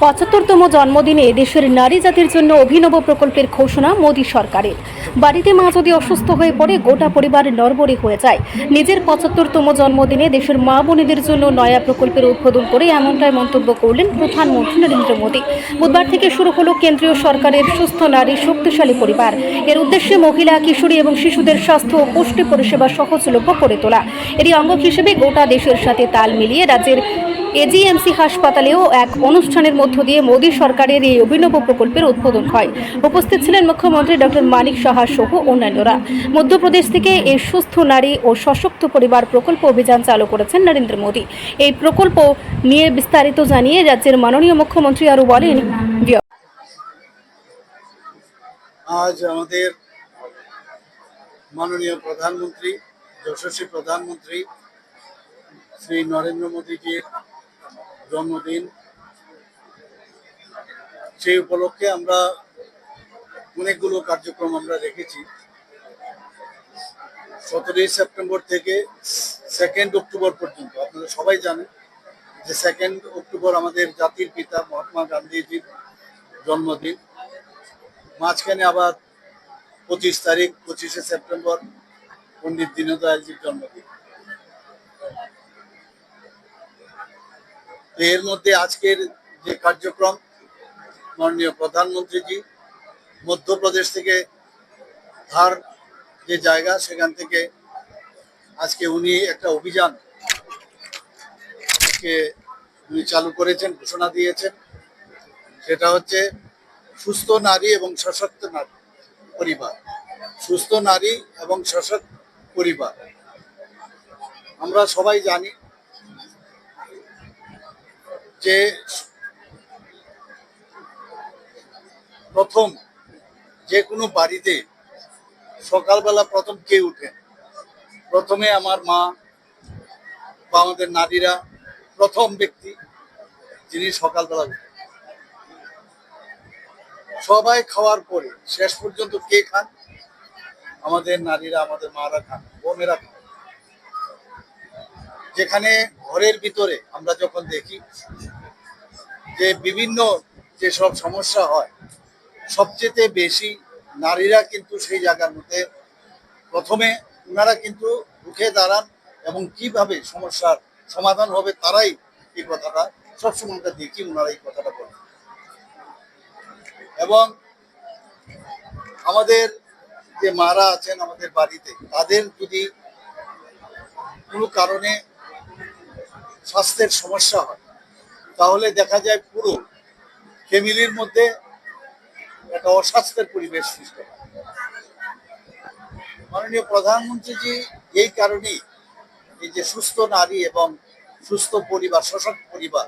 ৭৫তম জন্মদিনে দেশের নারী জাতির জন্য অভিনব প্রকল্পের ঘোষণা মোদী সরকারের। বাড়িতে মা যদি অসুস্থ হয়ে পড়ে গোটা পরিবার নড়বড়ে হয়ে যায়। নিজের ৭৫তম জন্মদিনে দেশের মা বোনেদের জন্য নয়া প্রকল্পের উদ্বোধন করে এমনটাই মন্তব্য করলেন প্রধানমন্ত্রী নরেন্দ্র মোদী। বুধবার থেকে শুরু হলো কেন্দ্রীয় সরকারের সুস্থ নারী শক্তিশালী পরিবার। এর উদ্দেশ্যে মহিলা, কিশোরী এবং শিশুদের স্বাস্থ্য ও পুষ্টি পরিষেবা সহজলভ্য করে তোলা। এরই অঙ্গ হিসেবে গোটা দেশের সাথে তাল মিলিয়ে রাজ্যের এজিএমসি হাসপাতালেও এক অনুষ্ঠানের মধ্য দিয়ে মোদী সরকারের এই অভিনব প্রকল্পের উদ্বোধন হয়। উপস্থিত ছিলেন মুখ্যমন্ত্রী ডক্টর মানিক সাহা সহ অন্যান্যরা। মধ্যপ্রদেশ থেকে এই সুস্থ নারী ও সশক্ত পরিবার প্রকল্প অভিযান চালু করেছেন নরেন্দ্র মোদী। এই প্রকল্প নিয়ে বিস্তারিত জানিয়ে রাজ্যের মাননীয় মুখ্যমন্ত্রী আরও বলেন, আজ আমাদের মাননীয় প্রধানমন্ত্রী, যশস্বী প্রধানমন্ত্রী শ্রী নরেন্দ্র মোদীজির জন্মদিন। সেই উপলক্ষে আমরা অনেকগুলো কার্যক্রম আমরা রেখেছি। 17 সেপ্টেম্বর থেকে 2 অক্টোবর পর্যন্ত আপনারা সবাই জানেন যে 2 অক্টোবর আমাদের জাতির পিতা মহাত্মা গান্ধীজির জন্মদিন। মাঝখানে আবার 25 সেপ্টেম্বর পণ্ডিত দীনদয়ালজির জন্মদিন। এর মধ্যে আজকের যে কার্যক্রম, মাননীয় প্রধানমন্ত্রীজি মধ্যপ্রদেশ থেকে ধার যে জায়গা, সেখান থেকে আজকে উনি একটা অভিযান উনি চালু করেছেন, ঘোষণা দিয়েছেন। সেটা হচ্ছে সুস্থ নারী এবং সশক্ত নারী পরিবার। সুস্থ নারী এবং সশক্ত পরিবার, আমরা সবাই জানি যে প্রথম যে কোনো বাড়িতে সকালবেলা প্রথম কে উঠেন? প্রথমে আমার মা বা আমাদের নারীরা প্রথম ব্যক্তি যিনি সকালবেলা উঠেন। সবাই খাওয়ার পরে শেষ পর্যন্ত কে খান? আমাদের নারীরা, আমাদের মারা খান, বোনেরা খান। যেখানে ঘরের ভিতরে আমরা যখন দেখি যে বিভিন্ন যেসব সমস্যা হয়, সবচেয়ে বেশি নারীরা কিন্তু সেই জায়গার মধ্যে প্রথমে ওনারা কিন্তু উঠে দাঁড়ান এবং কিভাবে সমস্যার সমাধান হবে তারাই এই কথাটা সবসময় আমরা দেখি, ওনারা এই কথাটা বলেন। এবং আমাদের যে মারা আছেন আমাদের বাড়িতে, তাদের যদি কোনো কারণে স্বাস্থ্যের সমস্যা হয়, তাহলে দেখা যায় পুরো ফ্যামিলির মধ্যে একটা অস্বাস্থ্যের পরিবেশ সৃষ্টি হয়। মাননীয় প্রধানমন্ত্রীজি এই কারণেই এই যে সুস্থ নারী এবং সুস্থ পরিবার, সশক্ত পরিবার,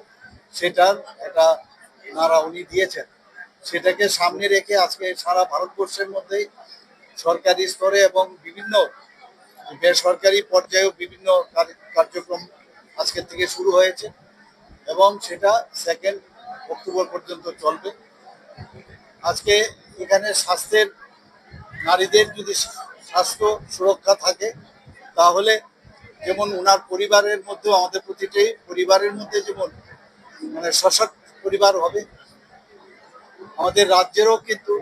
সেটার একটা নারা উনি দিয়েছেন। সেটাকে সামনে রেখে আজকে সারা ভারতবর্ষের মধ্যে সরকারি স্তরে এবং বিভিন্ন বেসরকারি পর্যায়েও বিভিন্ন কার্যক্রম আজকের থেকে শুরু হয়েছে এবং সেটা 2 অক্টোবর পর্যন্ত চলবে। আজকে এখানে স্বাস্থ্যের, নারীদের যদি স্বাস্থ্য সুরক্ষা থাকে, তাহলে যেমন ওনার পরিবারের মধ্যেও, আমাদের প্রতিটি পরিবারের মধ্যে যেমন মানে সশক্ত পরিবার হবে, আমাদের রাজ্যেরও কিন্তু,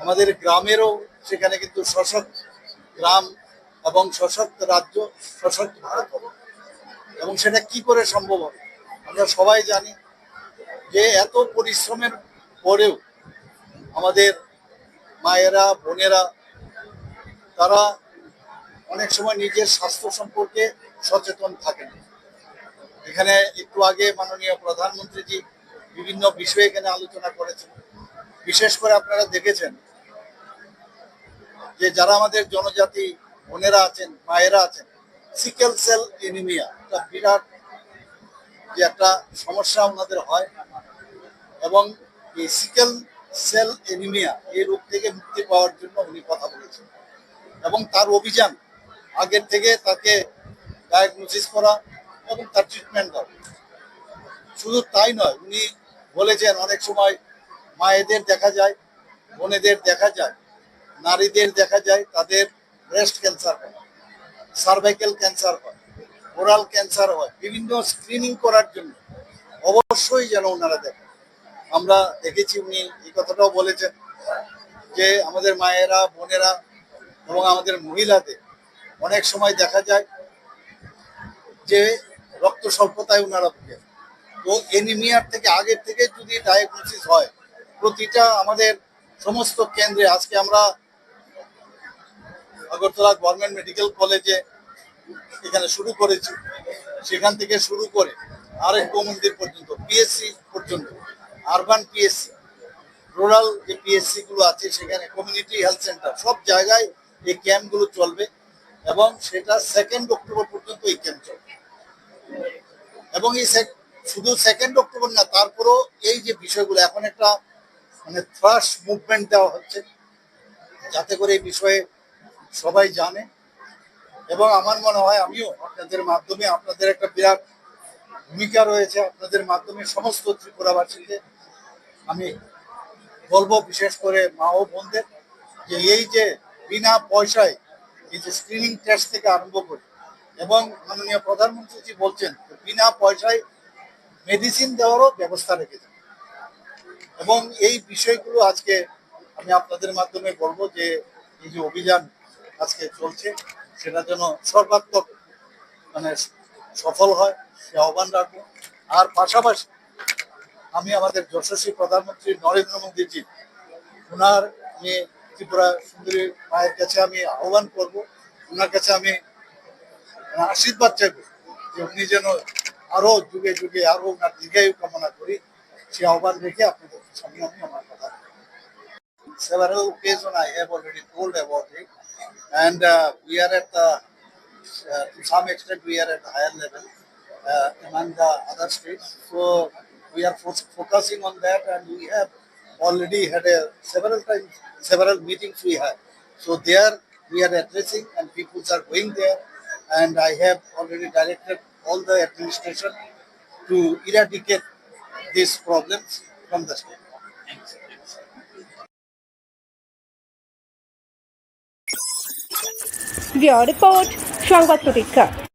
আমাদের গ্রামেরও সেখানে কিন্তু সশক্ত গ্রাম এবং সশক্ত রাজ্য, সশক্ত ভারত হবে। এবং সেটা কি করে সম্ভব হবে? আমরা সবাই জানি যে এত পরিশ্রমের পরেও আমাদের মায়েরা, বোনেরা, তারা অনেক সময় নিজের স্বাস্থ্য সম্পর্কে সচেতন থাকেন। এখানে একটু আগে মাননীয় প্রধানমন্ত্রীজি বিভিন্ন বিষয়ে এখানে আলোচনা করেছেন। বিশেষ করে আপনারা দেখেছেন যে যারা আমাদের জনজাতি বোনেরা আছেন, মায়েরা আছেন, সিকেল সেল এনিমিয়া, একটা বিরাট যে একটা সমস্যা ওনাদের হয়। এবং এই সিকেল সেল এনিমিয়া এই রোগ থেকে মুক্তি পাওয়ার জন্য উনি কথা বলেছেন এবং তার অভিযান আগের থেকে তাকে ডায়াগনোসিস করা এবং তার ট্রিটমেন্ট দেওয়া। শুধু তাই নয়, উনি বলেছেন অনেক সময় মায়েদের দেখা যায়, বোনেদের দেখা যায়, নারীদের দেখা যায় তাদের ব্রেস্ট ক্যান্সার হয়, সার্ভাইকেল ক্যান্সার হয়, ওরাল ক্যান্সার হয়। বিভিন্ন স্ক্রিনিং করার জন্য অবশ্যই যেন ওনারা দেখেন। আমরা দেখেছি উনি এই কথাটাও বলেছেন যে আমাদের মায়েরা, বোনেরা এবং আমাদের মহিলাদের অনেক সময় দেখা যায় যে রক্ত স্বল্পতায় ওনারা ভুগে। তো এনিমিয়ার থেকে আগের থেকে যদি ডায়াগনোসিস হয়, প্রতিটা আমাদের সমস্ত কেন্দ্রে, আজকে আমরা আগরতলা গভর্নমেন্ট মেডিকেল কলেজে এখানে শুরু করেছি, সেখান থেকে শুরু করে আরেকটু মন্দির পর্যন্ত, পিএসসি পর্যন্ত, আরবান পিএসসি, রুরাল যে পিএসসি গুলো আছে সেখানে, কমিউনিটি হেলথ সেন্টার, সব জায়গায় এই ক্যাম্পগুলো চলবে এবং সেটা 2 অক্টোবর পর্যন্ত এই ক্যাম্প চলবে। এবং এই শুধু 2 অক্টোবর না, তারপরও এই যে বিষয়গুলো এখন একটা মানে থ্রাশ মুভমেন্ট দেওয়া হচ্ছে যাতে করে এই বিষয়ে সবাই জানে। এবং আমার মনে হয় আমিও আপনাদের মাধ্যমে, আপনাদের একটা বিরাট ভূমিকা রয়েছে, আপনাদের মাধ্যমে সমস্ত ত্রিপুরাবাসীকে আমি বলবো, বিশেষ করে মা ও বোনদের, যে এই যে বিনা পয়সায় এই যে স্ক্রিনিং টেস্ট থেকে আরম্ভ করে, এবং মাননীয় প্রধানমন্ত্রী বলছেন বিনা পয়সায় মেডিসিন দেওয়ারও ব্যবস্থা রেখেছেন। এবং এই বিষয়গুলো আজকে আমি আপনাদের মাধ্যমে বলবো যে এই যে অভিযান আজকে চলছে সেটা যেন সর্বাত্মক মানে সফল হয়, সে আহ্বান রাখবো। আর পাশাপাশি আমি আমাদের যশস্বী প্রধানমন্ত্রী নরেন্দ্র মোদীজি, ওনার আমি ত্রিপুরা সুন্দরী মায়ের কাছে আমি আহ্বান করব, ওনার কাছে আমি আশীর্বাদ চাইব যে উনি যেন আরো যুগে যুগে আরো ওনার দীর্ঘায়ু কামনা করি, সে আহ্বান রেখে আপনাদের সামনে আমি আমার কথা। Several occasions I have already told about it, and we are at the to some extent we are at the higher level among the other states. So we are focusing on that, and we have already had several meetings we had. So there we are addressing, and people are going there, and I have already directed all the administration to eradicate these problems from the state. Bureau report, সংবাদ প্রতীক্ষা।